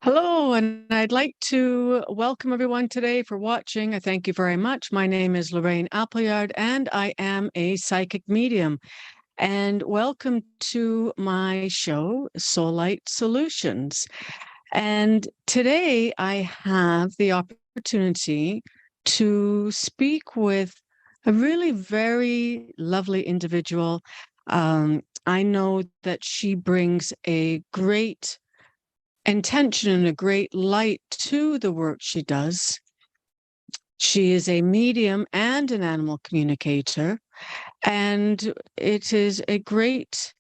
Hello, and I'd like to welcome everyone today for watching. I thank you very much. My name is Lorraine Appleyard, and I am a psychic medium. And welcome to my show, Soul Light Solutions. And today I have the opportunity to speak with a really very lovely individual. I know that she brings a great intention and a great light to the work she does. She is a medium and an animal communicator, and it is a great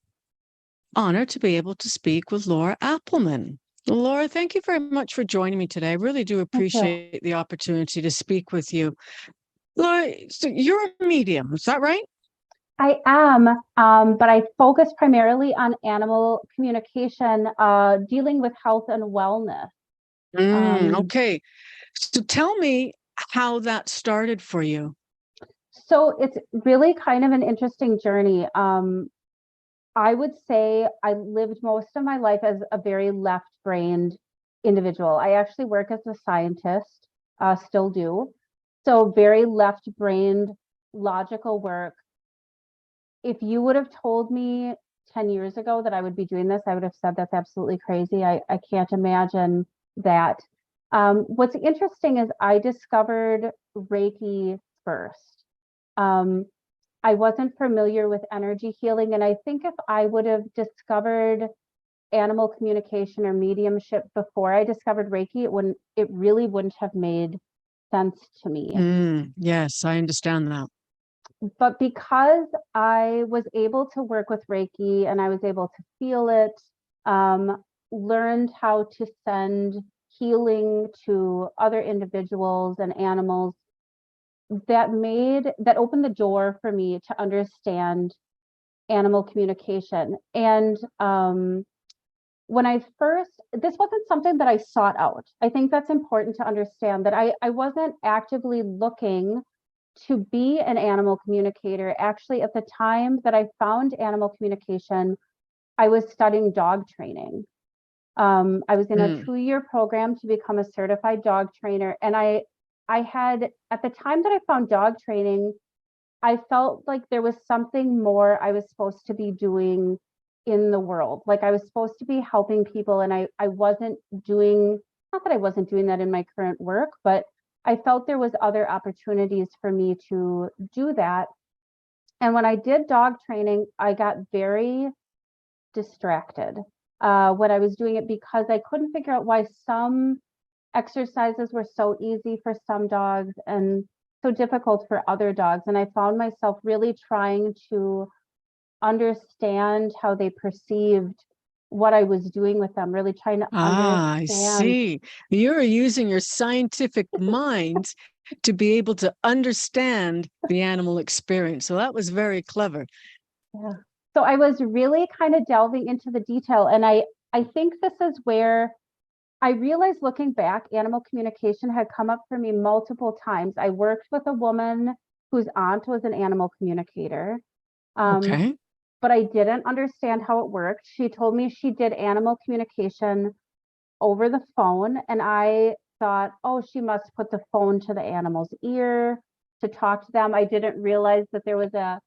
honor to be able to speak with Laura Appleman. Laura, thank you very much for joining me today. I really do appreciate the opportunity to speak with you. Laura, so you're a medium, is that right? I am, but I focus primarily on animal communication, dealing with health and wellness. Okay. So tell me how that started for you. So it's really kind of an interesting journey. I would say I lived most of my life as a very left-brained individual. I actually work as a scientist, still do. So very left-brained, logical work. If you would have told me 10 years ago that I would be doing this, I would have said that's absolutely crazy. I can't imagine that. What's interesting is I discovered Reiki first. I wasn't familiar with energy healing, and I think if I would have discovered animal communication or mediumship before I discovered Reiki, it really wouldn't have made sense to me. Yes, I understand that. But because I was able to work with Reiki and I was able to feel it, learned how to send healing to other individuals and animals, that opened the door for me to understand animal communication. And this wasn't something that I sought out. I think that's important to understand, that I wasn't actively looking to be an animal communicator. Actually, at the time that I found animal communication, I was studying dog training. I was in a 2-year program to become a certified dog trainer. And I had, at the time that I found dog training, I felt like there was something more I was supposed to be doing in the world. Like I was supposed to be helping people, and I wasn't doing, not that I wasn't doing that in my current work, but I felt there was other opportunities for me to do that. And when I did dog training, I got very distracted when I was doing it, because I couldn't figure out why some exercises were so easy for some dogs and so difficult for other dogs. And I found myself really trying to understand how they perceived what I was doing with them, really trying to understand. I see. You're using your scientific mind to be able to understand the animal experience. So that was very clever. Yeah. So I was really kind of delving into the detail. And I think this is where I realized, looking back, animal communication had come up for me multiple times. I worked with a woman whose aunt was an animal communicator. Okay. But I didn't understand how it worked. She told me she did animal communication over the phone, and I thought, oh, she must put the phone to the animal's ear to talk to them. I didn't realize that there was a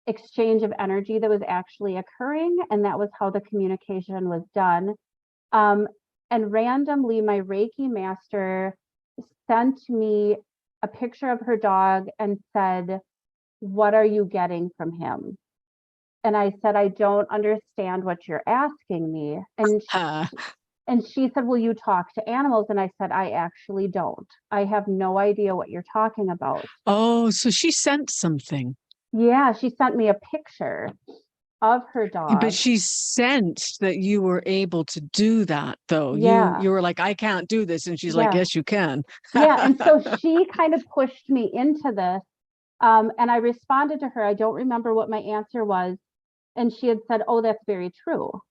exchange of energy that was actually occurring, and that was how the communication was done. And randomly, my Reiki master sent me a picture of her dog and said, "What are you getting from him?" And I said, "I don't understand what you're asking me." And she said, "Will you talk to animals?" And I said, "I actually don't. I have no idea what you're talking about." Oh, so she sent something. Yeah, she sent me a picture of her dog. But she sensed that you were able to do that, though. Yeah. You were like, I can't do this. And she's like, yes, you can. Yeah. And so she kind of pushed me into this. And I responded to her. I don't remember what my answer was. And she had said, "Oh, that's very true."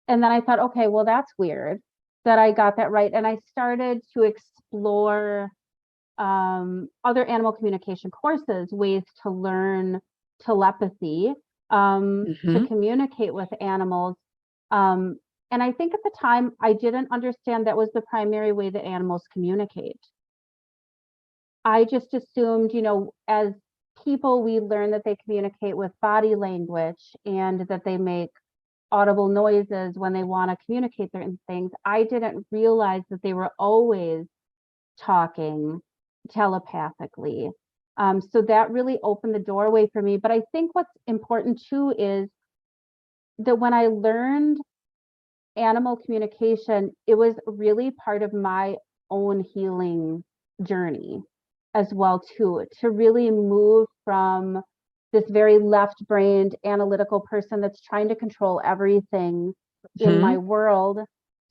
And then I thought, okay, well, that's weird that I got that right. And I started to explore other animal communication courses, ways to learn telepathy, to communicate with animals. And I think at the time, I didn't understand that was the primary way that animals communicate. I just assumed, as people, we learn that they communicate with body language and that they make audible noises when they want to communicate certain things. I didn't realize that they were always talking telepathically. So that really opened the doorway for me. But I think what's important too is that when I learned animal communication, it was really part of my own healing journey as well too, to really move from this very left-brained analytical person that's trying to control everything in my world,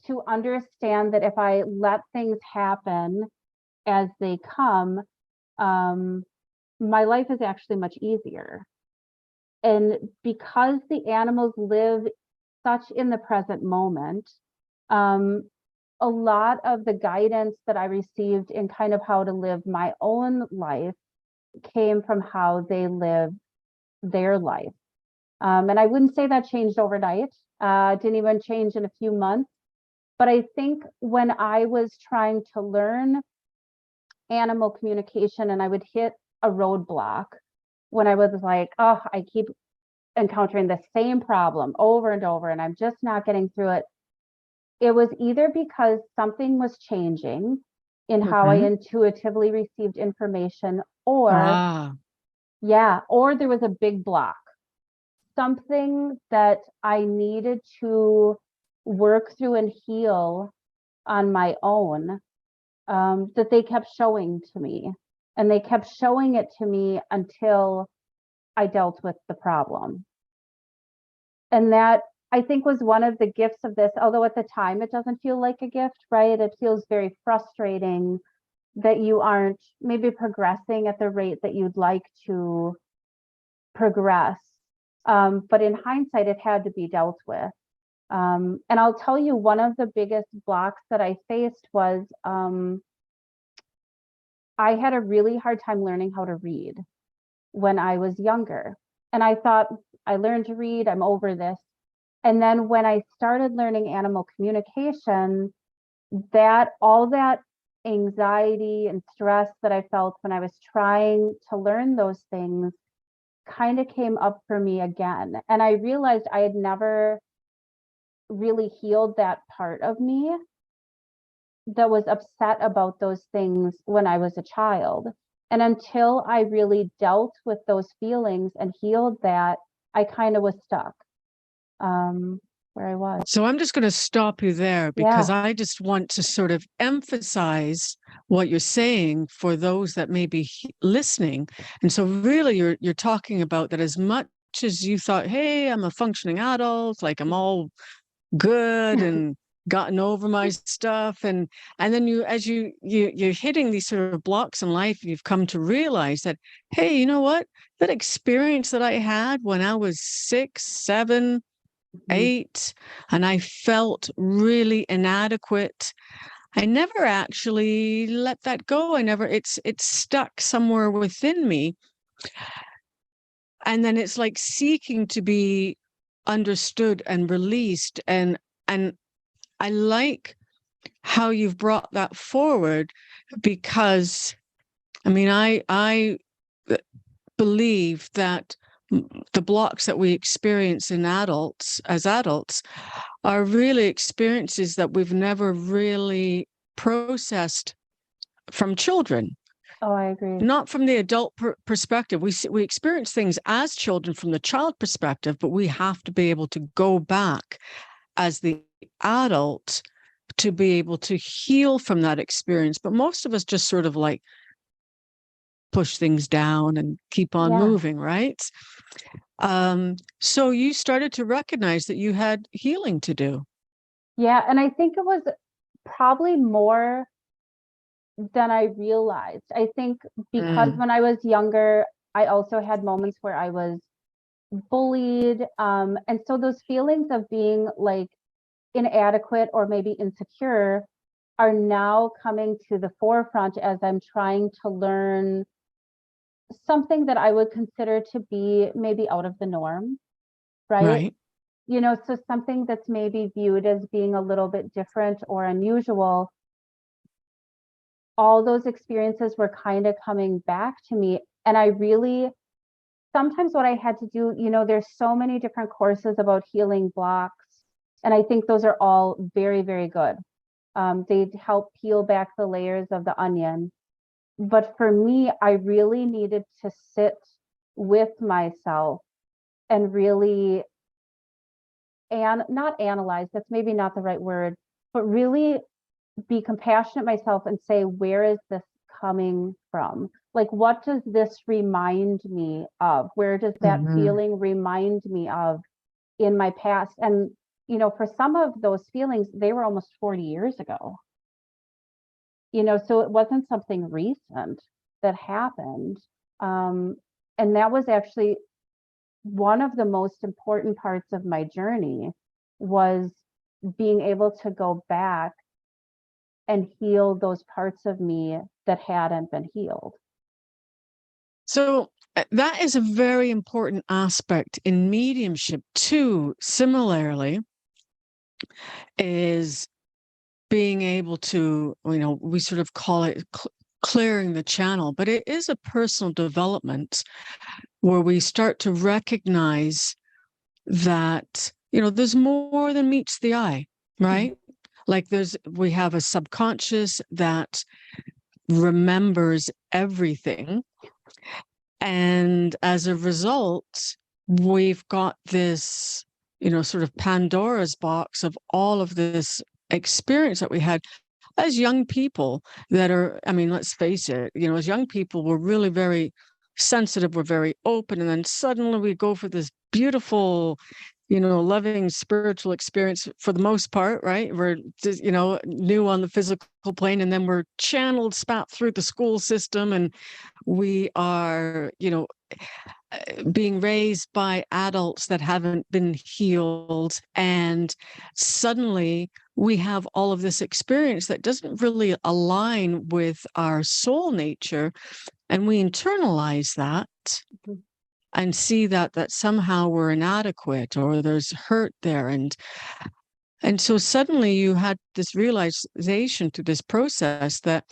to understand that if I let things happen as they come, my life is actually much easier. And because the animals live such in the present moment, a lot of the guidance that I received in kind of how to live my own life came from how they live their life. And I wouldn't say that changed overnight. Didn't even change in a few months. But I think when I was trying to learn animal communication and I would hit a roadblock, when I was like, oh, I keep encountering the same problem over and over, and I'm just not getting through it. It was either because something was changing in how I intuitively received information, or or there was a big block, something that I needed to work through and heal on my own, that they kept showing to me. And they kept showing it to me until I dealt with the problem. And that, I think, was one of the gifts of this, although at the time it doesn't feel like a gift, right? It feels very frustrating that you aren't maybe progressing at the rate that you'd like to progress. But in hindsight, it had to be dealt with. And I'll tell you, one of the biggest blocks that I faced was I had a really hard time learning how to read when I was younger. And I thought, I learned to read, I'm over this. And then when I started learning animal communication, that all that anxiety and stress that I felt when I was trying to learn those things kind of came up for me again. And I realized I had never really healed that part of me that was upset about those things when I was a child. And until I really dealt with those feelings and healed that, I kind of was stuck where I was. So I'm just going to stop you there, because I just want to sort of emphasize what you're saying for those that may be listening. And so really you're talking about that as much as you thought, hey, I'm a functioning adult, like I'm all good and gotten over my stuff, and then you're hitting these sort of blocks in life, you've come to realize that, hey, you know what, that experience that I had when I was 6, 7, 8, and I felt really inadequate, I never actually let that go. It's stuck somewhere within me, and then it's like seeking to be understood and released, and I like how you've brought that forward, because I mean, I believe that the blocks that we experience as adults are really experiences that we've never really processed from children. Oh, I agree. Not from the adult perspective. We experience things as children from the child perspective, but we have to be able to go back as the adult to be able to heal from that experience. But most of us just sort of like push things down and keep on moving, right? So you started to recognize that you had healing to do. Yeah, and I think it was probably more than I realized. I think because when I was younger, I also had moments where I was bullied. And so those feelings of being like inadequate or maybe insecure are now coming to the forefront as I'm trying to learn something that I would consider to be maybe out of the norm, right? So something that's maybe viewed as being a little bit different or unusual, all those experiences were kind of coming back to me. And I really, sometimes what I had to do, there's so many different courses about healing blocks. And I think those are all very, very good. They help peel back the layers of the onion. But for me, I really needed to sit with myself and really, and not analyze, that's maybe not the right word, but really be compassionate myself and say, where is this coming from? Like, what does this remind me of? Where does that feeling remind me of in my past? And, for some of those feelings, they were almost 40 years ago. So it wasn't something recent that happened. And that was actually one of the most important parts of my journey, was being able to go back and heal those parts of me that hadn't been healed. So that is a very important aspect in mediumship too. Similarly, is being able to, we sort of call it clearing the channel, but it is a personal development where we start to recognize that, there's more than meets the eye, right? Like we have a subconscious that remembers everything. And as a result, we've got this, sort of Pandora's box of all of this experience that we had as young people that are, let's face it, as young people, we're really very sensitive, we're very open. And then suddenly we go for this beautiful, loving spiritual experience for the most part, right? We're just, new on the physical plane, and then we're channeled, spat through the school system, and we are, being raised by adults that haven't been healed. And suddenly we have all of this experience that doesn't really align with our soul nature. And we internalize that and see that somehow we're inadequate or there's hurt there. And so suddenly you had this realization through this process that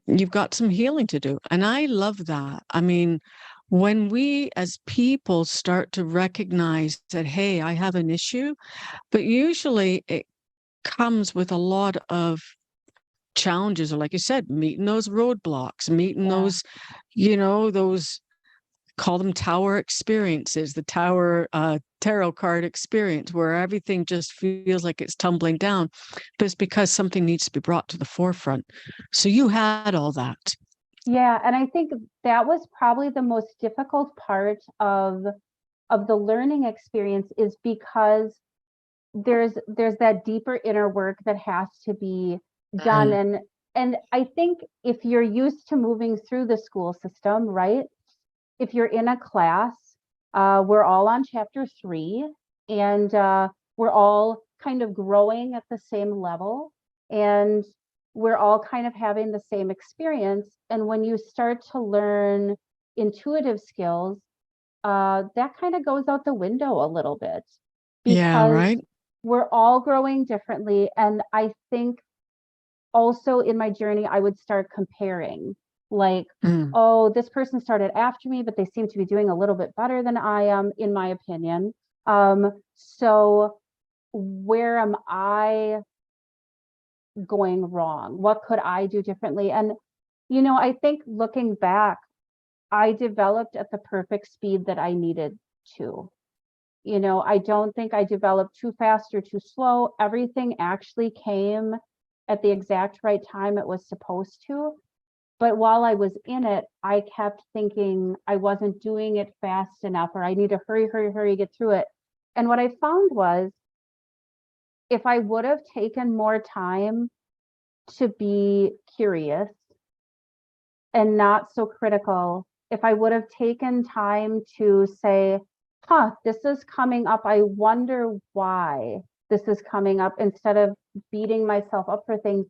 you've got some healing to do. And I love that. When we as people start to recognize that, hey, I have an issue, but usually it comes with a lot of challenges, or like you said, meeting those roadblocks, meeting those, those, call them tower experiences, the tower tarot card experience, where everything just feels like it's tumbling down, but it's because something needs to be brought to the forefront. So you had all that. Yeah, and I think that was probably the most difficult part of the learning experience, is because there's that inner inner work that has to be done. And I think if you're used to moving through the school system, right? If you're in a class, we're all on chapter 3, and we're all kind of growing at the same level, and we're all kind of having the same experience. And when you start to learn intuitive skills, that kind of goes out the window a little bit, Yeah, right. we're all growing differently. And I think also in my journey, I would start comparing, like, oh, this person started after me, but they seem to be doing a little bit better than I am, in my opinion. So where am I going wrong? What could I do differently? And, I think looking back, I developed at the perfect speed that I needed to. I don't think I developed too fast or too slow. Everything actually came at the exact right time it was supposed to. But while I was in it, I kept thinking I wasn't doing it fast enough, or I need to hurry, get through it. And what I found was, if I would have taken more time to be curious and not so critical, if I would have taken time to say, this is coming up, I wonder why this is coming up, instead of beating myself up for things,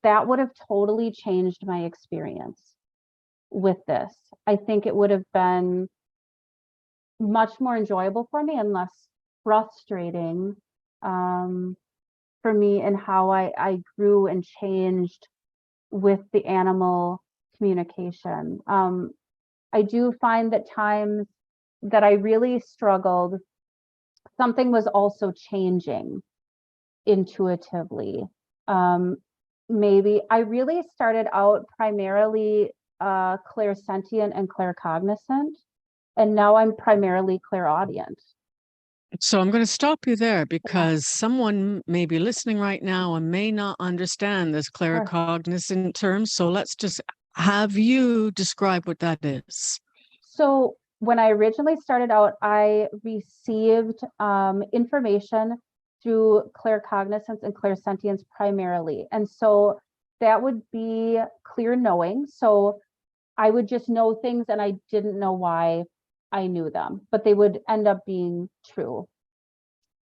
that would have totally changed my experience with this. I think it would have been much more enjoyable for me and less frustrating for me in how I grew and changed with the animal communication. I do find that times that I really struggled, something was also changing intuitively. Maybe I really started out primarily clairsentient and claircognizant, and now I'm primarily clairaudient. So I'm going to stop you there because someone may be listening right now and may not understand this claircognizant term. So let's just have you describe what that is. So when I originally started out, I received information through claircognizance and clairsentience primarily. And so that would be clear knowing. So I would just know things and I didn't know why I knew them, but they would end up being true.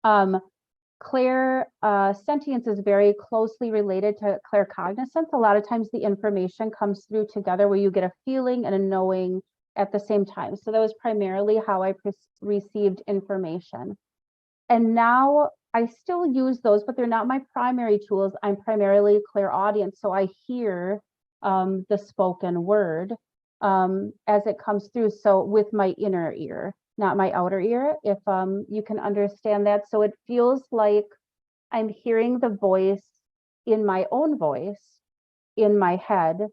Clairsentience is very closely related to claircognizance. A lot of times the information comes through together where you get a feeling and a knowing at the same time. So that was primarily how I received information. And now I still use those, but they're not my primary tools. I'm primarily clairaudient. So I hear the spoken word as it comes through. So with my inner ear, not my outer ear, if you can understand that. So it feels like I'm hearing the voice in my own voice in my head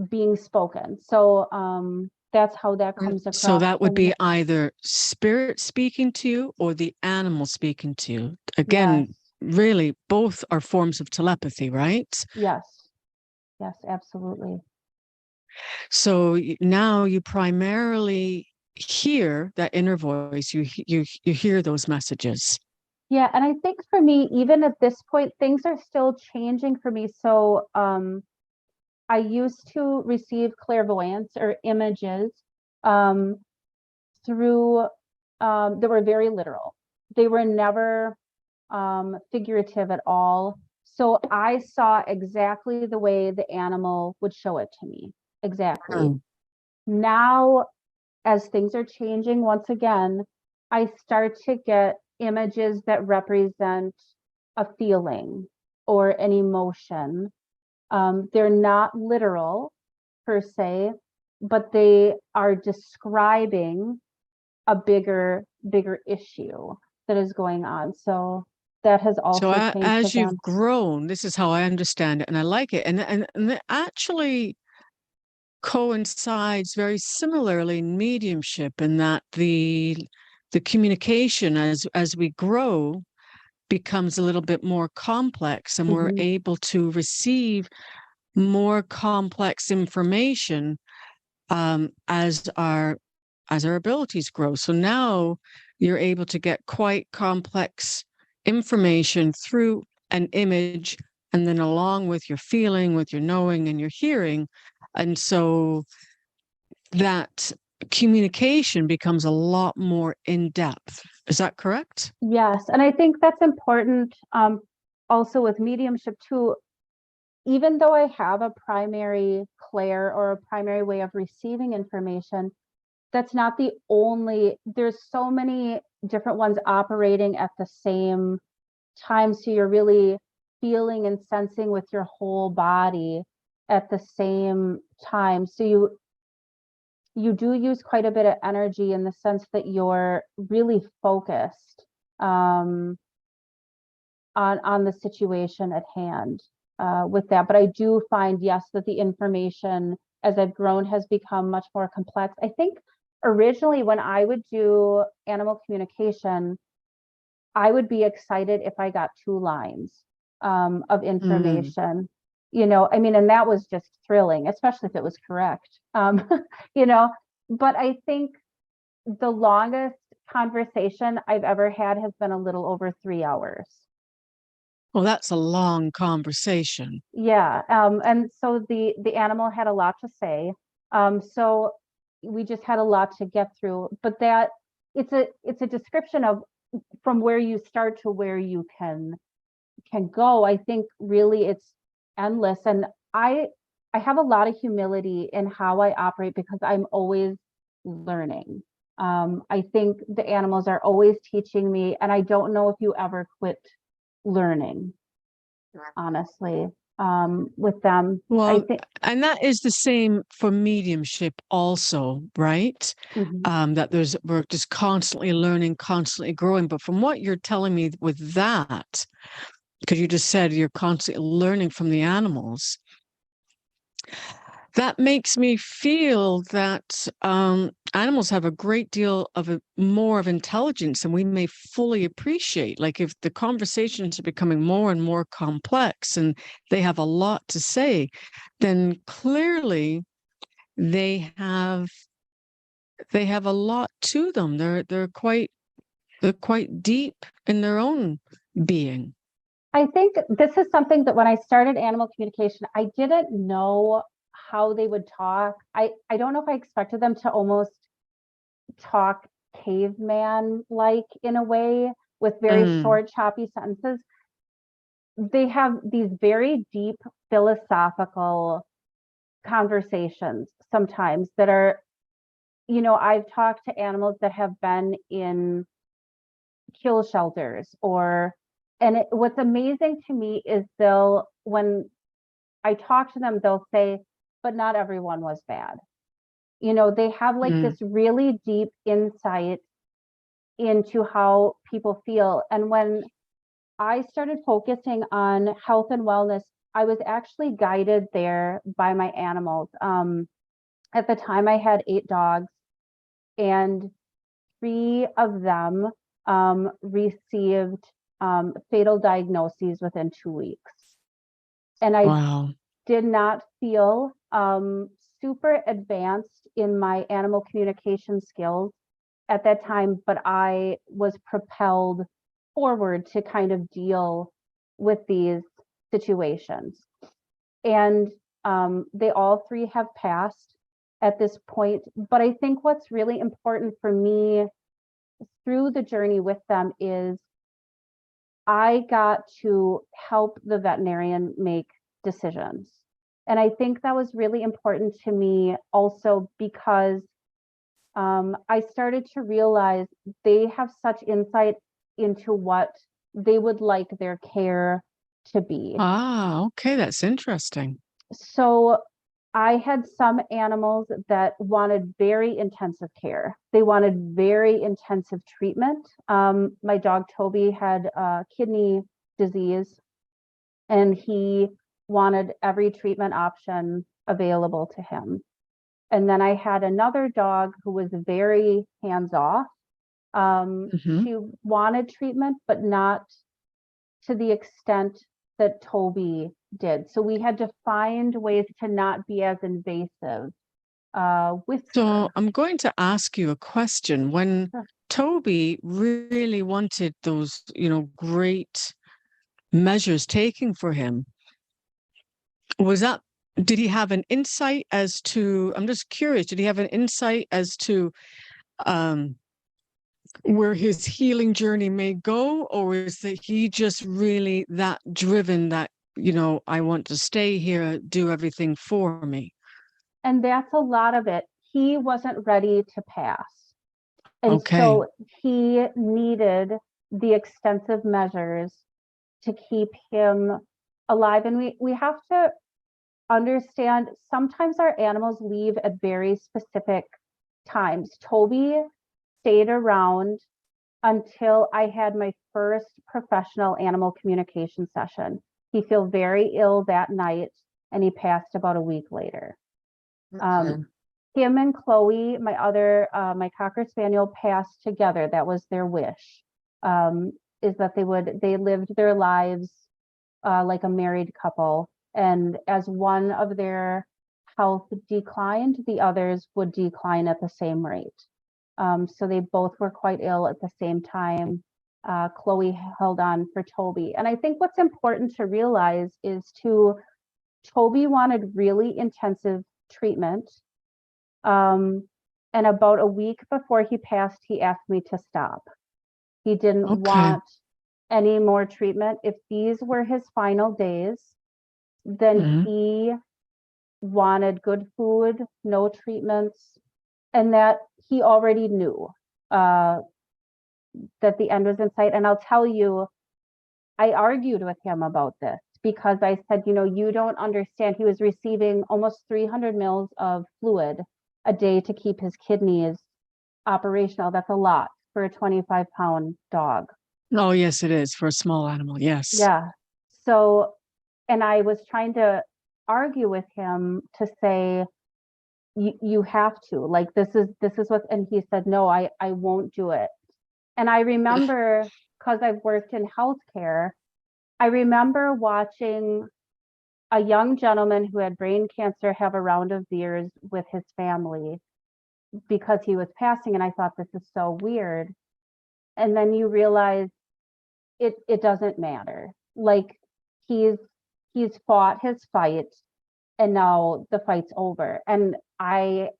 being spoken. So that's how that comes across. So that would be either spirit speaking to you or the animal speaking to you. Again, yes. Really, both are forms of telepathy, right? Yes. Yes, absolutely. So now you primarily hear that inner voice. You hear those messages. Yeah, and I think for me, even at this point, things are still changing for me. So I used to receive clairvoyance or images through that were very literal. They were never figurative at all. So I saw exactly the way the animal would show it to me. Exactly. Now, as things are changing, once again, I start to get images that represent a feeling or an emotion. They're not literal per se, but they are describing a bigger issue that is going on. So that has also changed. So as you've grown, this is how I understand it, and I like it. And it actually coincides very similarly in mediumship in that the communication as we grow becomes a little bit more complex, and we're able to receive more complex information as our abilities grow. So now you're able to get quite complex information through an image, and then along with your feeling, with your knowing and your hearing. And so that communication becomes a lot more in depth. Is that correct? Yes. And I think that's important also with mediumship too. Even though I have a primary clair or a primary way of receiving information, that's not the only, there's so many different ones operating at the same time. So you're really feeling and sensing with your whole body at the same time. So you do use quite a bit of energy in the sense that you're really focused on the situation at hand with that. But I do find, yes, that the information as I've grown has become much more complex. I think originally when I would do animal communication, I would be excited if I got 2 lines of information. You know, I mean, and that was just thrilling, especially if it was correct. You know, but I think the longest conversation I've ever had has been a little over 3 hours. Well, that's a long conversation. Yeah. And so the animal had a lot to say. So we just had a lot to get through, but that it's a description of from where you start to where you can go. I think really it's endless. And I have a lot of humility in how I operate because I'm always learning. I think the animals are always teaching me, and I don't know if you ever quit learning, honestly, with them. I Well, think, and that is the same for mediumship also, right? mhm. That we're just constantly learning, constantly growing. But from what you're telling me with that, because you just said you're constantly learning from the animals, that makes me feel that animals have a great deal of more of intelligence than we may fully appreciate. Like if the conversations are becoming more and more complex and they have a lot to say, then clearly they have a lot to them. They're quite deep in their own being. I think this is something that when I started animal communication, I didn't know how they would talk. I don't know if I expected them to almost talk caveman like in a way with very Mm, short, choppy sentences. They have these very deep philosophical conversations sometimes that are, I've talked to animals that have been in kill shelters what's amazing to me is when I talk to them, they'll say, but not everyone was bad. They have like mm. this really deep insight into how people feel. And when I started focusing on health and wellness, I was actually guided there by my animals. At the time, I had 8 dogs, and 3 of them received fatal diagnoses within 2 weeks. And I Wow. did not feel super advanced in my animal communication skills at that time, but I was propelled forward to kind of deal with these situations. And they all 3 have passed at this point. But I think what's really important for me through the journey with them is I got to help the veterinarian make decisions. And I think that was really important to me also because I started to realize they have such insight into what they would like their care to be. Ah, okay, that's interesting. So I had some animals that wanted very intensive care. They wanted very intensive treatment. My dog Toby had kidney disease, and he wanted every treatment option available to him. And then I had another dog who was very hands off. Hmm. She wanted treatment, but not to the extent that Toby did. So we had to find ways to not be as invasive with So her. I'm going to ask you a question. When Toby really wanted those, great measures taken for him, was that, did he have an insight as to, I'm just curious, did he have an insight as to um, where his healing journey may go? Or is that he just really that driven that, I want to stay here, do everything for me? And that's a lot of it. He wasn't ready to pass. And Okay. so he needed the extensive measures to keep him alive. And we have to understand sometimes our animals leave at very specific times. Toby stayed around until I had my first professional animal communication session. He felt very ill that night and he passed about a week later. Okay. Him and Chloe, my Cocker Spaniel, passed together. That was their wish, is that they lived their lives like a married couple. And as one of their health declined, the others would decline at the same rate. So they both were quite ill at the same time. Chloe held on for Toby. And I think what's important to realize is Toby wanted really intensive treatment. And about a week before he passed, he asked me to stop. He didn't Okay. want any more treatment. If these were his final days, then Mhm. he wanted good food, no treatments, and that he already knew that the end was in sight. And I'll tell you, I argued with him about this because I said, you know, you don't understand. He was receiving almost 300 mils of fluid a day to keep his kidneys operational. That's a lot for a 25-pound dog. Oh, yes, it is for a small animal. Yes. Yeah. So, and I was trying to argue with him to say, you have to, like, this is what, and he said, no, I won't do it. And I remember, because I've worked in healthcare, I remember watching a young gentleman who had brain cancer have a round of beers with his family because he was passing. And I thought, this is so weird. And then you realize it doesn't matter. Like, he's fought his fight and now the fight's over. And I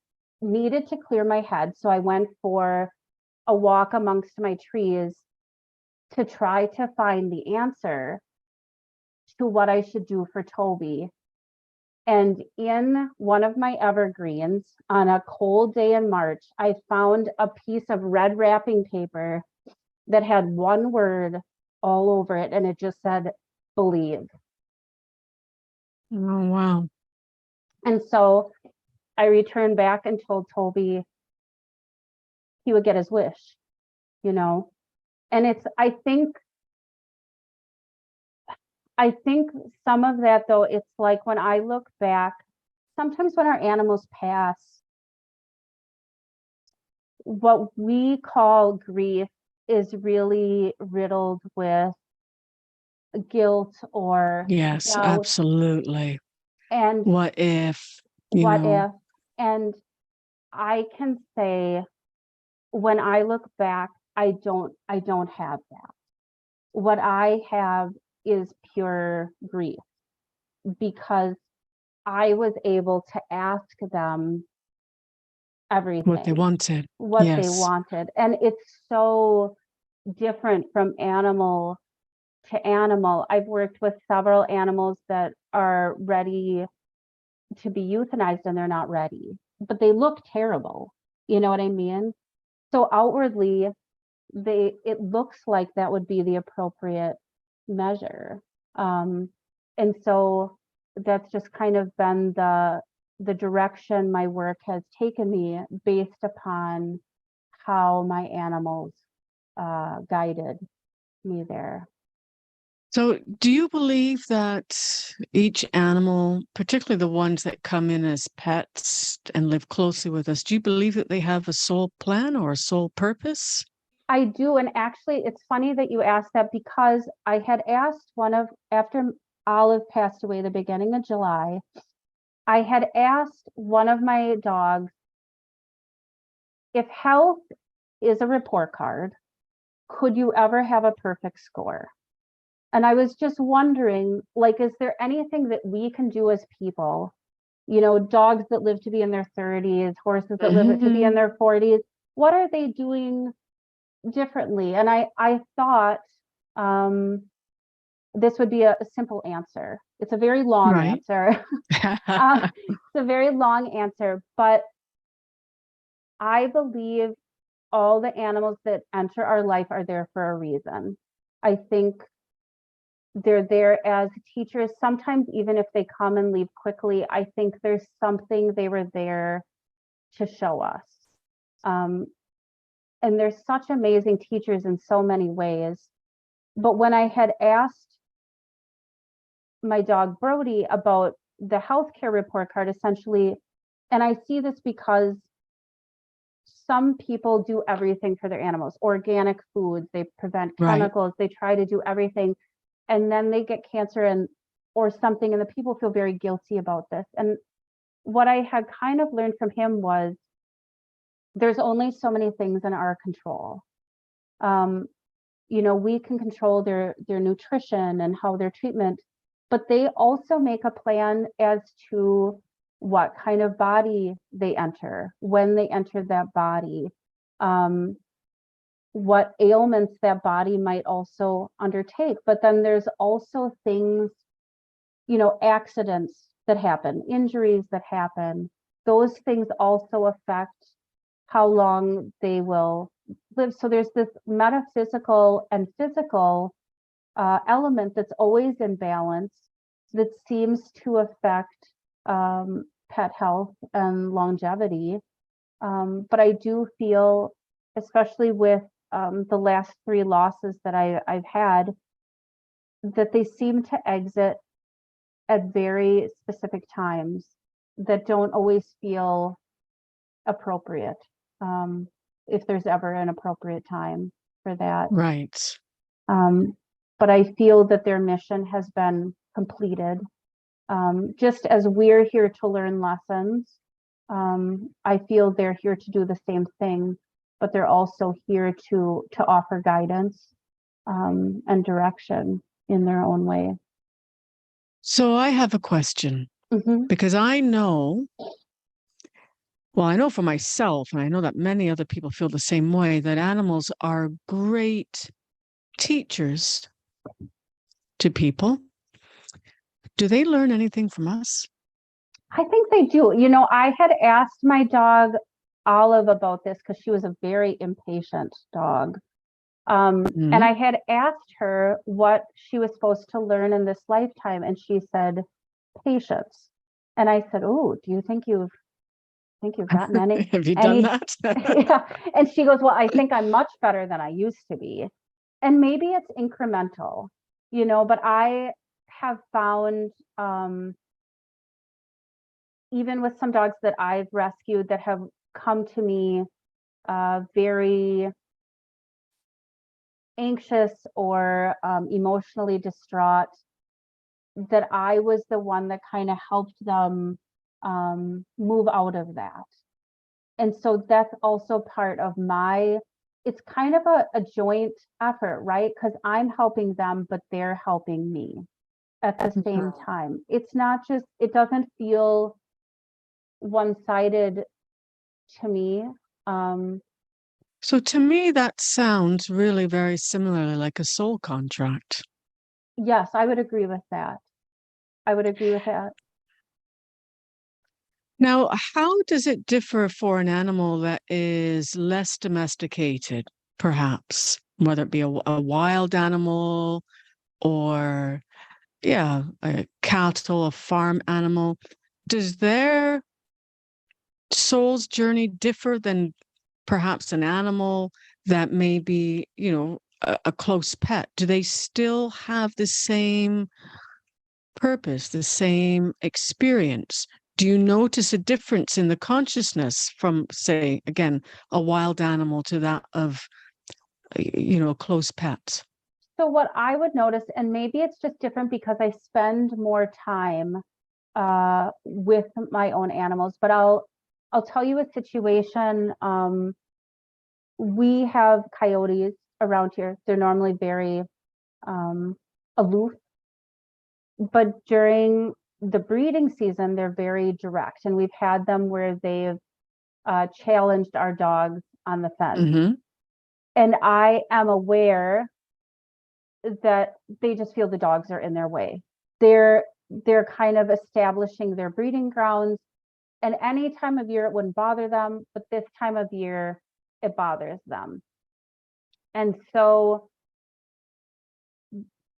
needed to clear my head. So I went for a walk amongst my trees to try to find the answer to what I should do for Toby. And in one of my evergreens on a cold day in March, I found a piece of red wrapping paper that had one word all over it. And it just said, believe. Oh, wow. And so I returned back and told Toby he would get his wish, you know? And it's, I think some of that, though, it's like when I look back, sometimes when our animals pass, what we call grief is really riddled with guilt or Yes, doubt. absolutely. And What if, what if? And I can say, when I look back, I don't have that. What I have is pure grief, because I was able to ask them everything, what they wanted. what they Yes. wanted. And it's so different from animal to animal. I've worked with several animals that are ready to be euthanized and they're not ready, but they look terrible. You know what I mean? So outwardly, it looks like that would be the appropriate measure. And so that's just kind of been the direction my work has taken me, based upon how my animals guided me there. So do you believe that each animal, particularly the ones that come in as pets and live closely with us, do you believe that they have a soul plan or a soul purpose? I do. And actually, it's funny that you asked that, because I had asked after Olive passed away the beginning of July, I had asked one of my dogs, if health is a report card, could you ever have a perfect score? And I was just wondering, like, is there anything that we can do as people? You know, dogs that live to be in their 30s, horses that live to be in their 40s, what are they doing differently? And I thought this would be a simple answer. It's a very long answer. It's a very long answer, but I believe all the animals that enter our life are there for a reason. I think they're there as teachers. Sometimes, even if they come and leave quickly, I think there's something they were there to show us. And they're such amazing teachers in so many ways. But when I had asked my dog Brody about the healthcare report card, essentially, and I see this because some people do everything for their animals, organic foods, they prevent chemicals, they try to do everything, and then they get cancer or something, and the people feel very guilty about this. And what I had kind of learned from him was, there's only so many things in our control. You know, we can control their nutrition and how their treatment, but they also make a plan as to what kind of body they enter, when they enter that body, what ailments that body might also undertake. But then there's also things, you know, accidents that happen, injuries that happen. Those things also affect how long they will live. So there's this metaphysical and physical element that's always in balance that seems to affect pet health and longevity. But I do feel, especially with the last 3 losses that I've had, that they seem to exit at very specific times that don't always feel appropriate, if there's ever an appropriate time for that. Right. But I feel that their mission has been completed. Just as we're here to learn lessons, I feel they're here to do the same thing, but they're also here to offer guidance and direction in their own way. So I have a question, because I know for myself, and I know that many other people feel the same way, that animals are great teachers to people. Do they learn anything from us? I think they do. You know, I had asked my dog Olive about this because she was a very impatient dog. And I had asked her what she was supposed to learn in this lifetime, and she said patience. And I said, "Oh, do you think you've gotten any? Have you done that?" Yeah. And she goes, "Well, I think I'm much better than I used to be." And maybe it's incremental, you know, but I have found, even with some dogs that I've rescued that have come to me very anxious or emotionally distraught, that I was the one that kind of helped them move out of that. And so that's also part of it's kind of a joint effort, right? Because I'm helping them, but they're helping me at the same time. It's not just, it doesn't feel one-sided to me. So to me, that sounds really very similarly like a soul contract. Yes, I would agree with that. I would agree with that. Now, how does it differ for an animal that is less domesticated, perhaps, whether it be a wild animal or, a cattle, a farm animal? Does their soul's journey differ than perhaps an animal that may be, a close pet? Do they still have the same purpose, the same experience? Do you notice a difference in the consciousness from, say, again, a wild animal to that of, close pets? So what I would notice, and maybe it's just different because I spend more time with my own animals, but I'll tell you a situation. We have coyotes around here. They're normally very aloof, but during the breeding season, they're very direct. And we've had them where they've challenged our dogs on the fence. And I am aware that they just feel the dogs are in their way. They're kind of establishing their breeding grounds. And any time of year it wouldn't bother them, but this time of year it bothers them. And so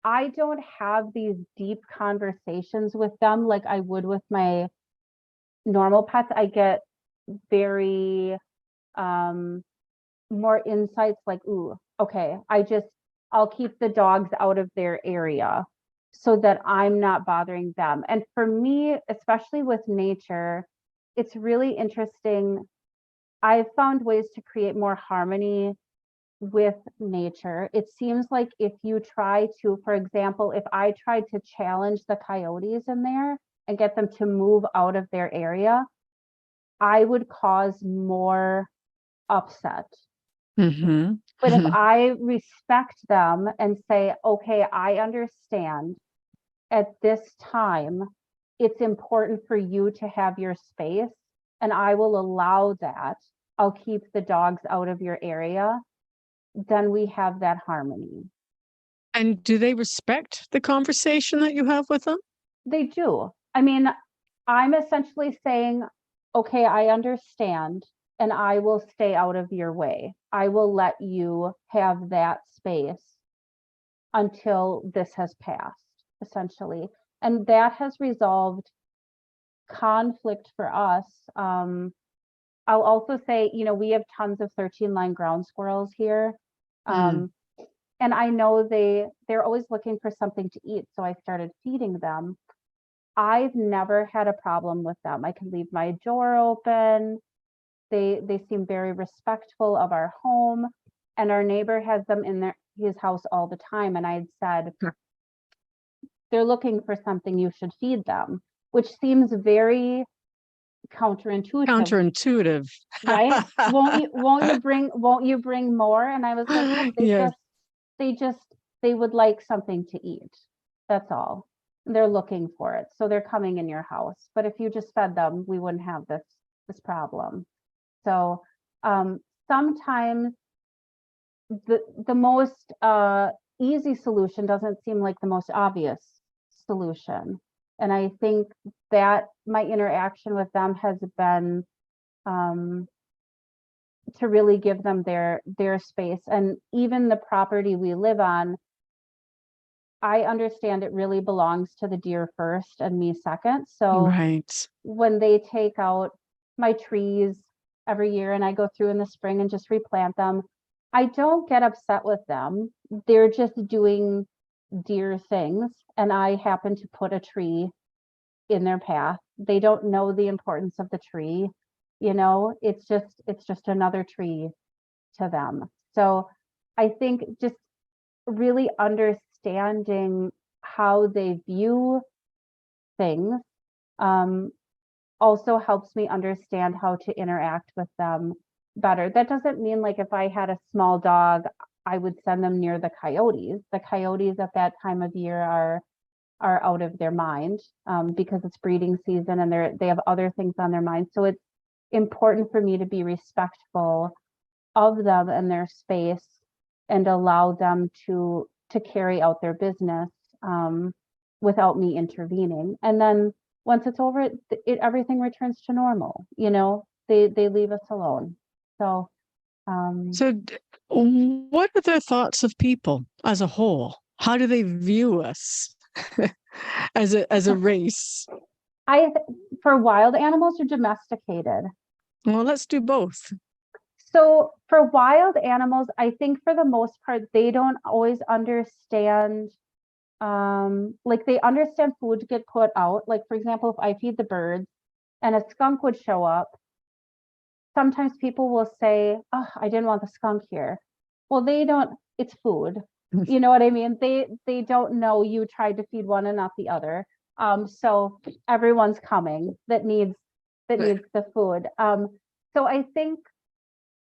I don't have these deep conversations with them like I would with my normal pets. I get very more insights like, ooh, okay, I'll keep the dogs out of their area so that I'm not bothering them. And for me, especially with nature, it's really interesting. I've found ways to create more harmony with nature. It seems like if you try to, for example, if I tried to challenge the coyotes in there and get them to move out of their area, I would cause more upset. But if I respect them and say, okay, I understand at this time, it's important for you to have your space, and I will allow that. I'll keep the dogs out of your area. Then we have that harmony. And do they respect the conversation that you have with them? They do. I mean, I'm essentially saying, okay, I understand. and I will stay out of your way. I will let you have that space until this has passed, essentially. And that has resolved conflict for us. I'll also say, you know, we have tons of 13-line ground squirrels here. And I know they're always looking for something to eat. So I started feeding them. I've never had a problem with them. I can leave my door open. They seem very respectful of our home. And our neighbor has them in his house all the time. And I had said, they're looking for something, you should feed them, which seems very counterintuitive. Right? Won't you bring more? And I was like, no, Yes. they would like something to eat. That's all. They're looking for it. So they're coming in your house. But if you just fed them, we wouldn't have this problem. So sometimes the most easy solution doesn't seem like the most obvious solution. And I think that my interaction with them has been to really give them their space. And even the property we live on, I understand it really belongs to the deer first and me second. So right. When they take out my trees every year and I go through in the spring and just replant them, I don't get upset with them. They're just doing deer things. And I happen to put a tree in their path. They don't know the importance of the tree. You know, it's just another tree to them. So I think just really understanding how they view things also helps me understand how to interact with them better. That doesn't mean like if I had a small dog, I would send them near the coyotes. The coyotes at that time of year are out of their mind because it's breeding season and they have other things on their mind. So it's important for me to be respectful of them and their space and allow them to carry out their business without me intervening. And then once it's over, everything returns to normal. You know, they leave us alone. So what are their thoughts of people as a whole? How do they view us as a race? For wild animals or domesticated? Well, let's do both. So for wild animals, I think for the most part, they don't always understand, like they understand food get put out. Like for example, if I feed the birds and a skunk would show up, sometimes people will say, oh, I didn't want the skunk here. Well, they don't, it's food. You know what I mean? They don't know you tried to feed one and not the other. So everyone's coming that needs the food. So I think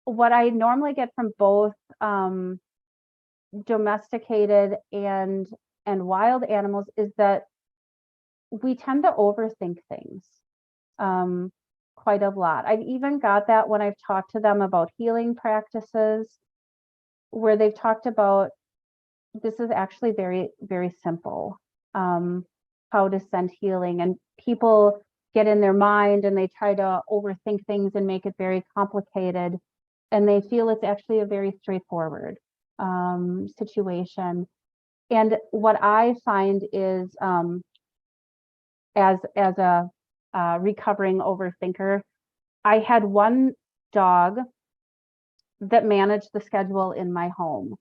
what I normally get from both domesticated and wild animals is that we tend to overthink things quite a lot. I've even got that when I've talked to them about healing practices, where they've talked about this is actually very, very simple, how to send healing. And people get in their mind and they try to overthink things and make it very complicated. And they feel it's actually a very straightforward situation. And what I find is, as a recovering overthinker, I had one dog that managed the schedule in my home.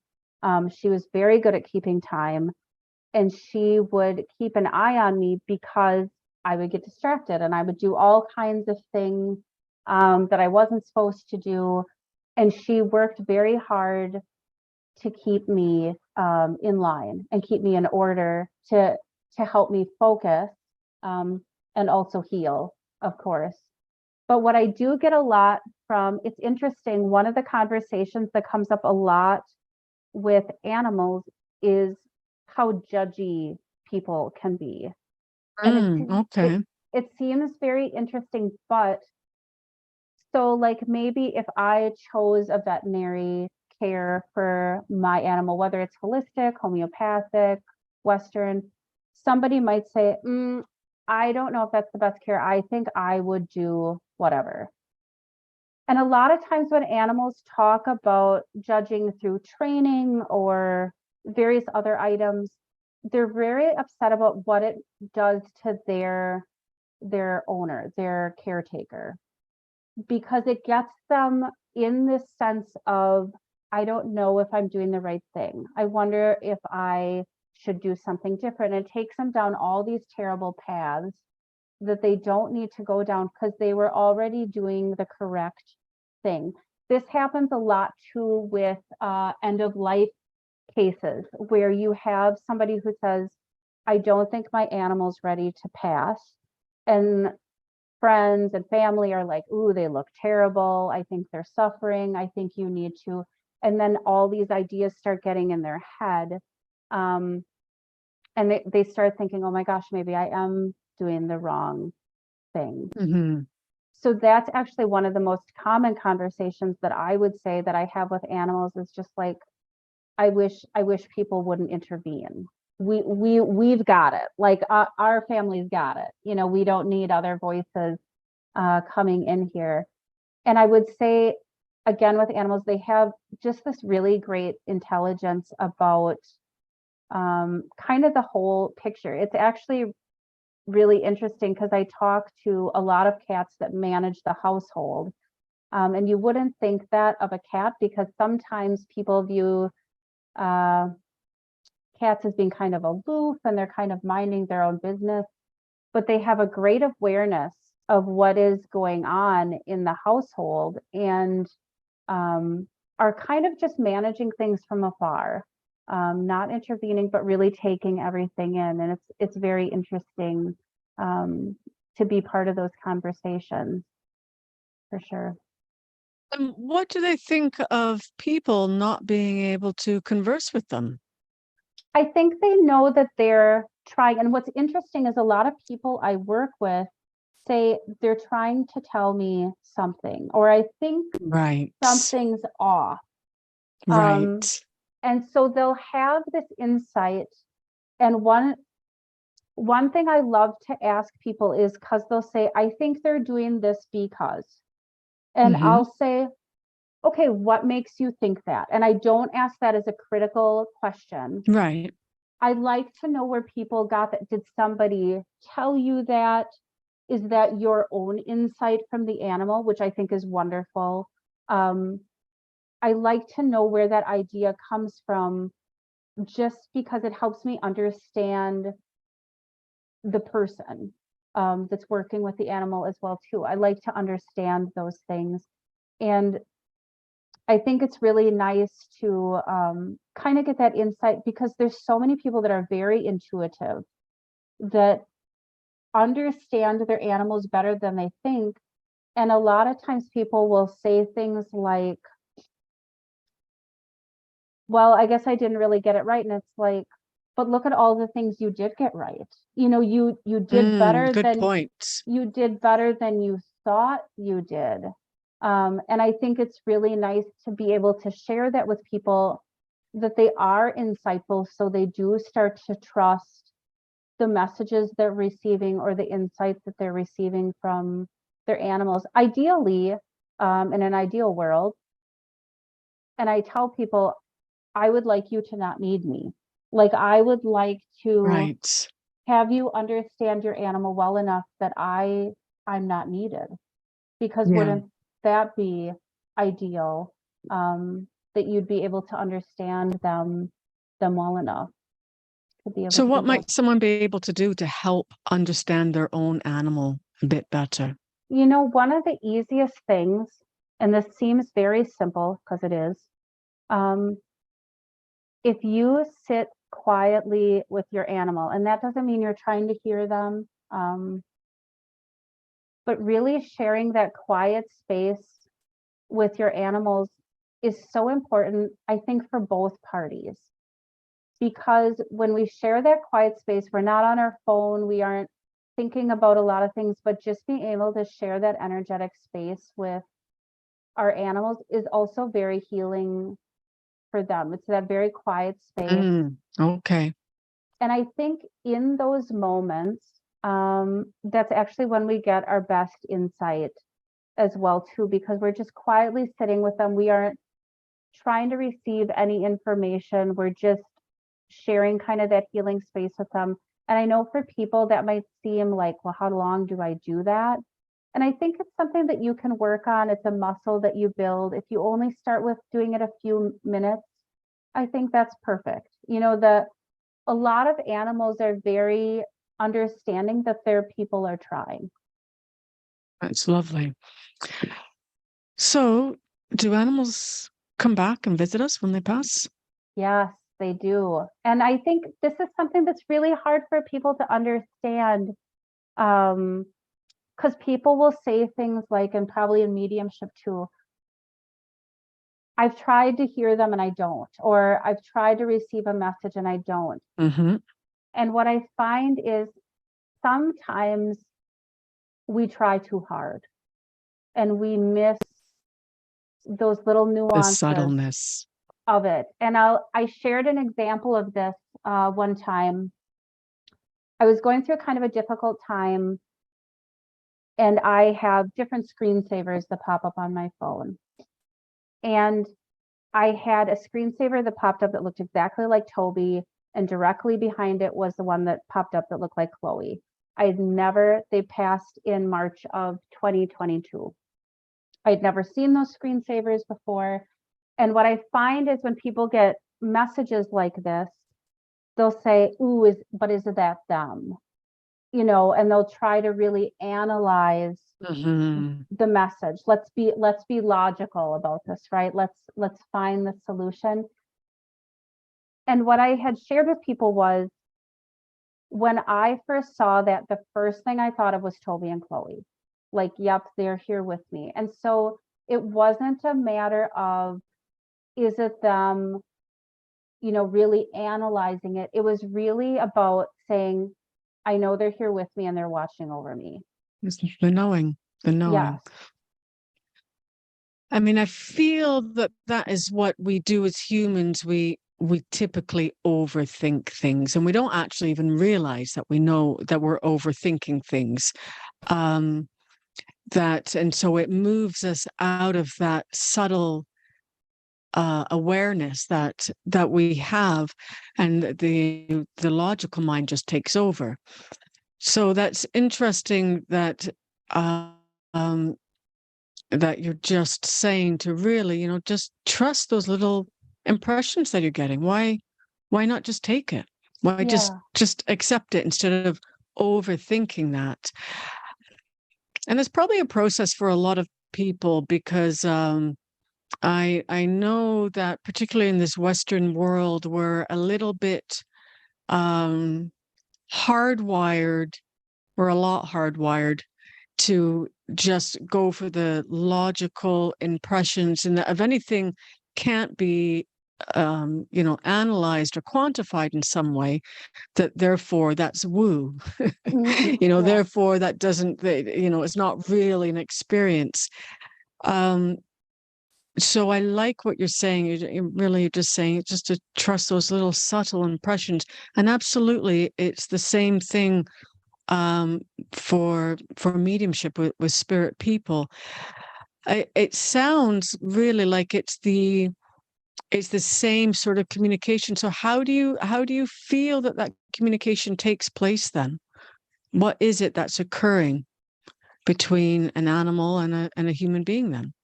She was very good at keeping time, and she would keep an eye on me because I would get distracted and I would do all kinds of things that I wasn't supposed to do. And she worked very hard to keep me in line and keep me in order to help me focus and also heal, of course. But what I do get a lot from, it's interesting, one of the conversations that comes up a lot with animals is how judgy people can be. And it seems very interesting, but so like maybe if I chose a veterinary care for my animal, whether it's holistic, homeopathic, Western, somebody might say, I don't know if that's the best care. I think I would do whatever. And a lot of times when animals talk about judging through training or various other items, they're very upset about what it does to their owner, their caretaker, because it gets them in this sense of, I don't know if I'm doing the right thing. I wonder if I should do something different. It takes them down all these terrible paths that they don't need to go down because they were already doing the correct thing. This happens a lot too with end of life cases where you have somebody who says, I don't think my animal's ready to pass. And friends and family are like, ooh, they look terrible. I think they're suffering. I think you need to. And then all these ideas start getting in their head. And they start thinking, oh my gosh, maybe I am doing the wrong thing. Mm-hmm. So that's actually one of the most common conversations that I would say that I have with animals, is just like, I wish people wouldn't intervene. We've got it. Like our family's got it. You know, we don't need other voices coming in here. And I would say, again, with animals, they have just this really great intelligence about kind of the whole picture. It's actually really interesting because I talk to a lot of cats that manage the household. And you wouldn't think that of a cat, because sometimes people view cats as being kind of aloof and they're kind of minding their own business, but they have a great awareness of what is going on in the household, and are kind of just managing things from afar, not intervening, but really taking everything in. And it's very interesting to be part of those conversations, for sure. What do they think of people not being able to converse with them? I think they know that they're trying. And what's interesting is a lot of people I work with say they're trying to tell me something, or I think Right. something's off. Right. And so they'll have this insight. And one thing I love to ask people is, because they'll say, I think they're doing this because, and Mm-hmm. I'll say, okay, what makes you think that? And I don't ask that as a critical question. Right. I like to know where people got that. Did somebody tell you that? Is that your own insight from the animal, which I think is wonderful? I like to know where that idea comes from, just because it helps me understand the person that's working with the animal as well too. I like to understand those things. And I think it's really nice to kind of get that insight, because there's so many people that are very intuitive, that understand their animals better than they think. And a lot of times people will say things like, well, I guess I didn't really get it right. And it's like, but look at all the things you did get right. You know, you did better Good than point. you thought you did. And I think it's really nice to be able to share that with people, that they are insightful, so they do start to trust the messages they're receiving, or the insights that they're receiving from their animals. Ideally, in an ideal world, and I tell people, I would like you to not need me. Like, I would like to Right. have you understand your animal well enough that I'm not needed. Because Yeah. wouldn't that be ideal? That you'd be able to understand them well enough to be able So to what do that. might someone be able to do to help understand their own animal a bit better? You know, one of the easiest things, and this seems very simple because it is, if you sit quietly with your animal, and that doesn't mean you're trying to hear them, but really sharing that quiet space with your animals is so important, I think, for both parties. Because when we share that quiet space, we're not on our phone, we aren't thinking about a lot of things, but just being able to share that energetic space with our animals is also very healing for them. It's that very quiet space. Okay. And I think in those moments, that's actually when we get our best insight as well too, because we're just quietly sitting with them. We aren't trying to receive any information. We're just sharing kind of that healing space with them. And I know for people that might seem like, well, how long do I do that? And I think it's something that you can work on. It's a muscle that you build. If you only start with doing it a few minutes, I think that's perfect. You know, a lot of animals are very understanding that their people are trying. That's lovely. So, do animals come back and visit us when they pass? Yes, they do. And I think this is something that's really hard for people to understand. Because people will say things like, and probably in mediumship too, I've tried to hear them and I don't, or I've tried to receive a message and I don't. Mm-hmm. And what I find is sometimes we try too hard and we miss those little The nuances subtleness. of it. And I shared an example of this one time. I was going through kind of a difficult time, and I have different screensavers that pop up on my phone. And I had a screensaver that popped up that looked exactly like Toby, and directly behind it was the one that popped up that looked like Chloe. They passed in March of 2022. I'd never seen those screensavers before. And what I find is when people get messages like this, they'll say, ooh, but is it that them? You know, and they'll try to really analyze the message. Let's be logical about this, right? Let's find the solution. And what I had shared with people was, when I first saw that, the first thing I thought of was Toby and Chloe. Like, yep, they're here with me. And so it wasn't a matter of, is it them, you know, really analyzing it. It was really about saying, I know they're here with me and they're watching over me. The knowing. Yes. I mean, I feel that is what we do as humans. We typically overthink things, and we don't actually even realize that we know that we're overthinking things. And so it moves us out of that subtle awareness that we have, and the logical mind just takes over. So that's interesting that that you're just saying to really, you know, just trust those little impressions that you're getting. Why not just take it? Why just accept it instead of overthinking that? And it's probably a process for a lot of people, because I know that particularly in this Western world, we're a little bit hardwired. We're a lot hardwired to just go for the logical impressions, and that if anything can't be you know, analyzed or quantified in some way, that therefore that's woo. You know, therefore that doesn't, you know, it's not really an experience. So I like what you're saying. You're really just saying just to trust those little subtle impressions. And absolutely, it's the same thing for mediumship with spirit people. It sounds really like it's the same sort of communication. So how do you feel that communication takes place then? What is it that's occurring between an animal and a human being then?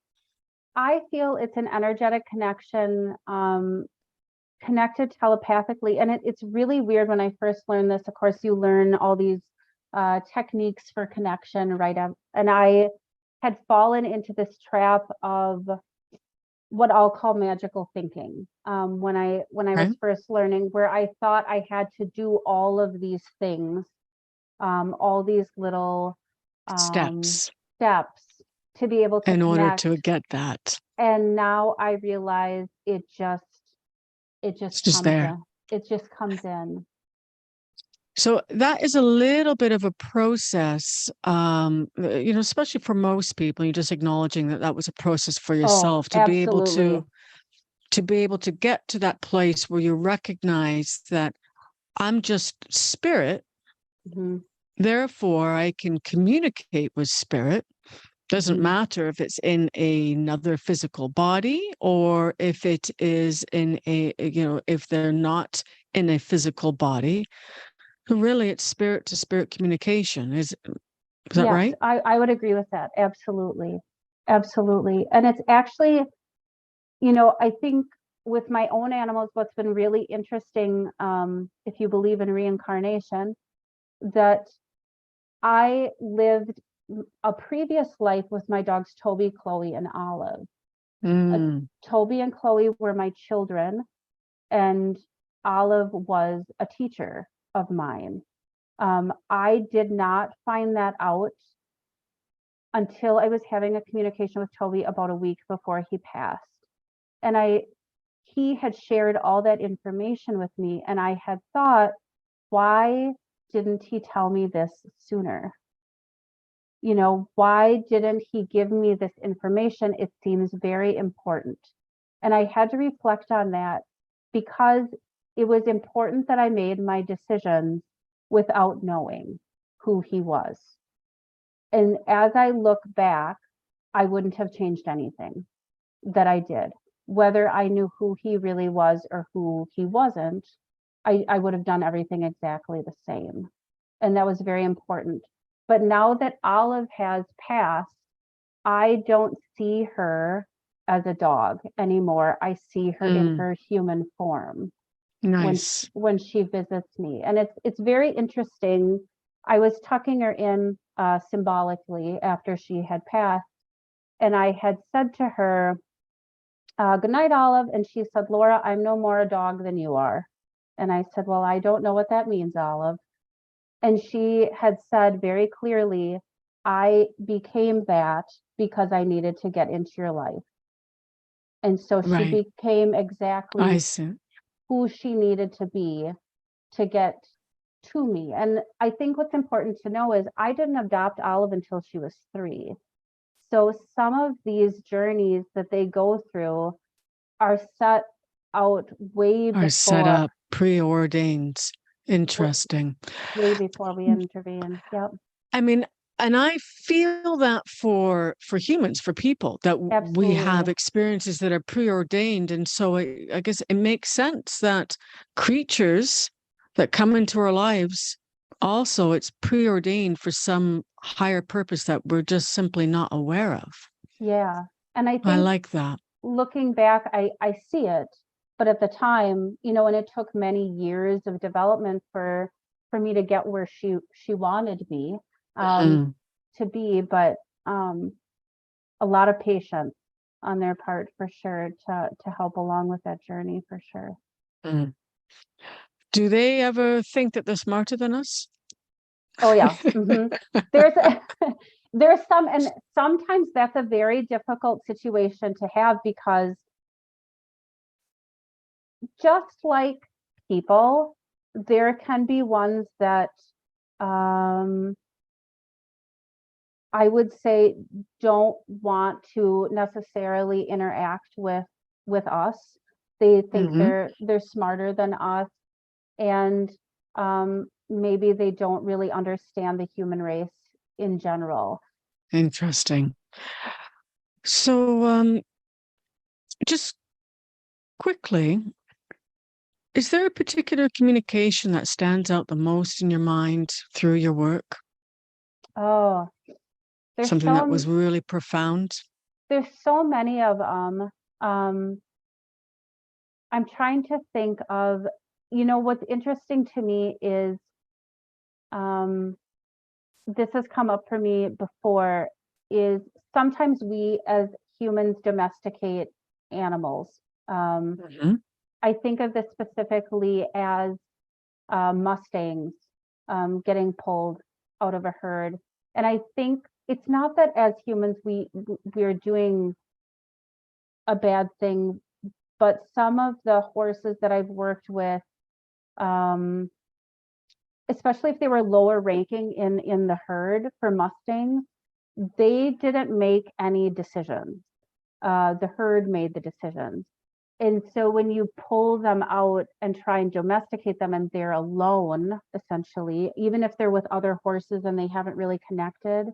I feel it's an energetic connection, connected telepathically. And it's really weird. When I first learned this, of course, you learn all these techniques for connection, right? And I had fallen into this trap of what I'll call magical thinking, when I was first learning, where I thought I had to do all of these things, all these little steps to be able to in connect. order to get that. And now I realize it just comes there. in. It just comes in. So that is a little bit of a process, you know, especially for most people. You're just acknowledging that was a process for yourself to be able to get to that place where you recognize that I'm just spirit. Therefore, I can communicate with spirit. Doesn't matter if it's in another physical body or if it is in if they're not in a physical body. Really, it's spirit to spirit communication. Is that Yes, right? I would agree with that. Absolutely. Absolutely. And it's actually, I think with my own animals, what's been really interesting, if you believe in reincarnation, that I lived a previous life with my dogs, Toby, Chloe, and Olive. Toby and Chloe were my children, and Olive was a teacher of mine. I did not find that out until I was having a communication with Toby about a week before he passed. And he had shared all that information with me, and I had thought, why didn't he tell me this sooner? Why didn't he give me this information? It seems very important. And I had to reflect on that because it was important that I made my decisions without knowing who he was. And as I look back, I wouldn't have changed anything that I did. Whether I knew who he really was or who he wasn't, I would have done everything exactly the same. And that was very important. But now that Olive has passed, I don't see her as a dog anymore. I see her in her human form. Nice. When she visits me. And it's very interesting. I was tucking her in symbolically after she had passed. And I had said to her, good night, Olive. And she said, Laura, I'm no more a dog than you are. And I said, well, I don't know what that means, Olive. And she had said very clearly, I became that because I needed to get into your life. And so she became exactly who she needed to be to get to me. And I think what's important to know is I didn't adopt Olive until she was 3. So some of these journeys that they go through are set out way before. Are set up, preordained. Interesting. Way before we intervene. Yep. I mean, and I feel that for humans, for people, that we have experiences that are preordained. And so I guess it makes sense that creatures that come into our lives, also it's preordained for some higher purpose that we're just simply not aware of. Yeah. And I think I like that. Looking back, I see it. But at the time, and it took many years of development for me to get where she wanted me to be, but a lot of patience on their part for sure to help along with that journey for sure. Do they ever think that they're smarter than us? Oh yeah. There's some, and sometimes that's a very difficult situation to have because just like people, there can be ones that I would say don't want to necessarily interact with us. They think they're smarter than us, and maybe they don't really understand the human race in general. Interesting. So just quickly, is there a particular communication that stands out the most in your mind through your work? Oh, there's something that was really profound? There's so many of them. I'm trying to think of, what's interesting to me is this has come up for me before, is sometimes we as humans domesticate animals. I think of this specifically as Mustangs getting pulled out of a herd. And I think it's not that as humans we're doing a bad thing, but some of the horses that I've worked with, especially if they were lower ranking in the herd for Mustangs, they didn't make any decisions. The herd made the decisions. And so when you pull them out and try and domesticate them and they're alone, essentially, even if they're with other horses and they haven't really connected,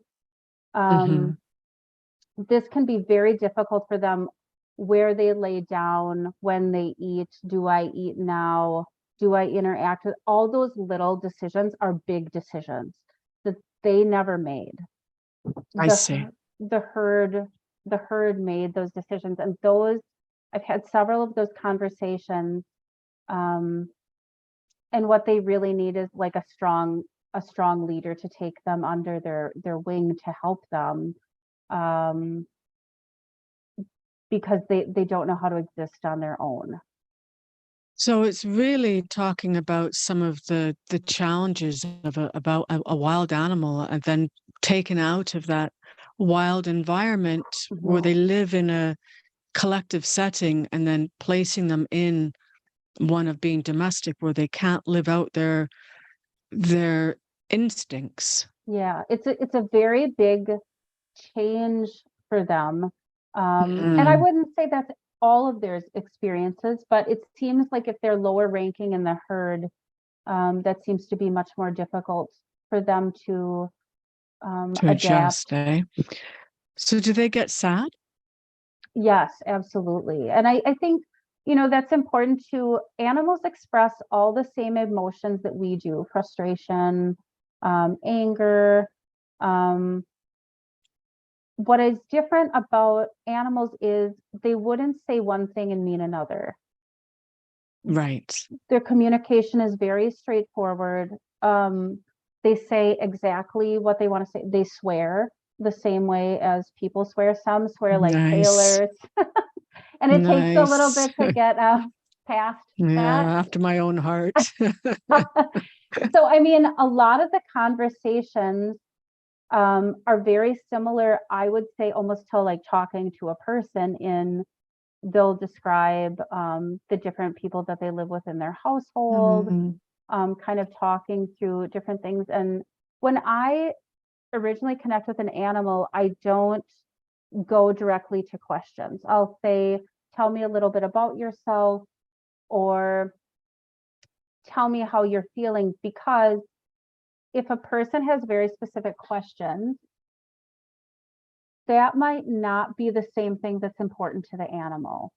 this can be very difficult for them, where they lay down, when they eat, do I eat now? Do I interact with all those little decisions are big decisions that they never made. I see. The herd made those decisions, and those I've had several of those conversations. And what they really need is like a strong leader to take them under their wing to help them, because they don't know how to exist on their own. So it's really talking about some of the challenges of about a wild animal, and then taken out of that wild environment where they live in a collective setting, and then placing them in one of being domestic where they can't live out their instincts. Yeah, it's a very big change for them. And I wouldn't say that's all of their experiences, but it seems like if they're lower ranking in the herd, that seems to be much more difficult for them to adjust, adapt. So do they get sad? Yes, absolutely. And I think, that's important to animals express all the same emotions that we do: frustration, anger. What is different about animals is they wouldn't say one thing and mean another. Right. Their communication is very straightforward. They say exactly what they want to say. They swear the same way as people swear. Some swear like sailors. And it takes a little bit to get past that. After my own heart. So, I mean, a lot of the conversations are very similar, I would say, almost to like talking to a person. They'll describe the different people that they live with in their household, kind of talking through different things. And when I originally connect with an animal, I don't go directly to questions. I'll say, tell me a little bit about yourself, or tell me how you're feeling, because if a person has very specific questions, that might not be the same thing that's important to the animal.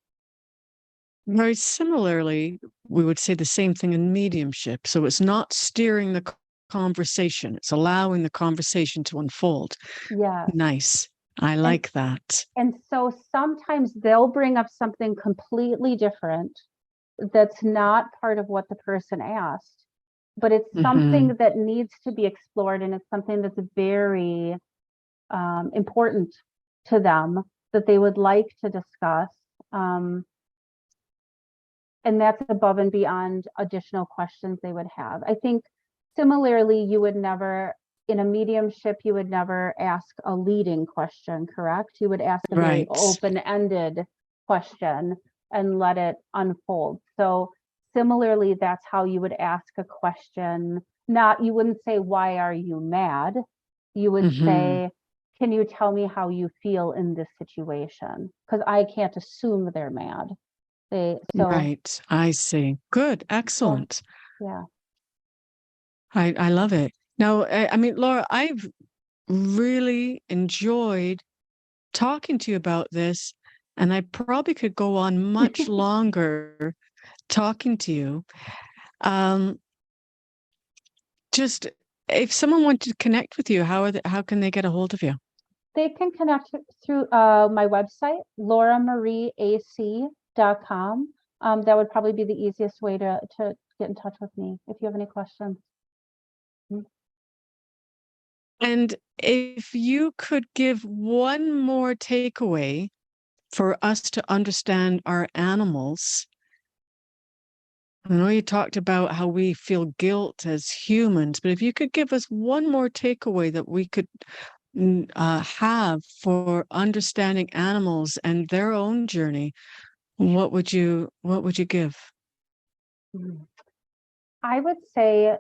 Very similarly, we would say the same thing in mediumship. So it's not steering the conversation, it's allowing the conversation to unfold. Yeah. Nice. I like that. And so sometimes they'll bring up something completely different that's not part of what the person asked, but it's something that needs to be explored, and it's something that's very important to them that they would like to discuss. And that's above and beyond additional questions they would have. I think similarly, you would never, in a mediumship, you would never ask a leading question, correct? You would ask a very open-ended question and let it unfold. So similarly, that's how you would ask a question. You wouldn't say, why are you mad? You would say, can you tell me how you feel in this situation? Because I can't assume they're mad. Right. I see. Good. Excellent. Yeah. I love it. Now, I mean, Laura, I've really enjoyed talking to you about this, and I probably could go on much longer talking to you. Just if someone wanted to connect with you, how can they get a hold of you? They can connect through my website, lauramariec.com. That would probably be the easiest way to get in touch with me if you have any questions. And if you could give one more takeaway for us to understand our animals, I know you talked about how we feel guilt as humans, but if you could give us one more takeaway that we could have for understanding animals and their own journey, what would you give? I would say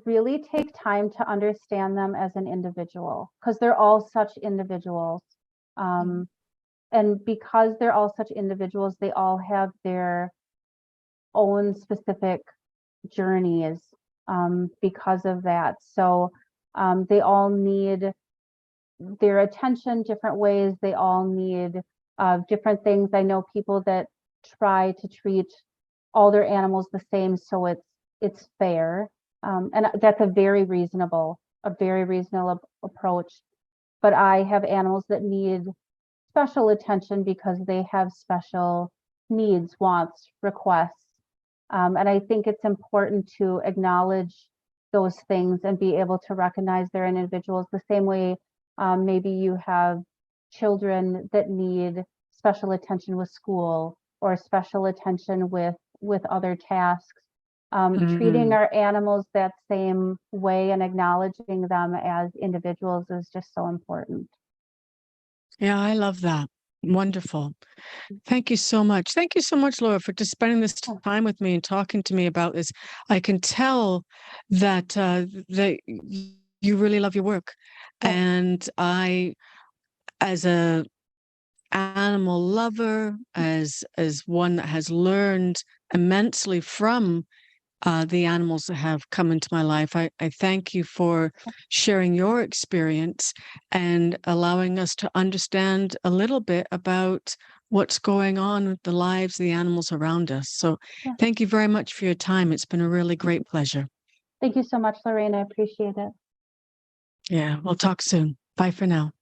really take time to understand them as an individual, because they're all such individuals. And because they're all such individuals, they all have their own specific journeys because of that. So they all need their attention different ways. They all need different things. I know people that try to treat all their animals the same, so it's fair. And that's a very reasonable approach. But I have animals that need special attention because they have special needs, wants, requests. And I think it's important to acknowledge those things and be able to recognize they're individuals the same way. Maybe you have children that need special attention with school or special attention with other tasks. Treating our animals that same way and acknowledging them as individuals is just so important. Yeah, I love that. Wonderful. Thank you so much. Thank you so much, Laura, for just spending this time with me and talking to me about this. I can tell that that you really love your work. Yeah. And I, as a animal lover, as one that has learned immensely from the animals that have come into my life, I thank you for sharing your experience and allowing us to understand a little bit about what's going on with the lives of the animals around us. So thank you very much for your time. It's been a really great pleasure. Thank you so much, Lorraine. I appreciate it. Yeah, we'll talk soon. Bye for now.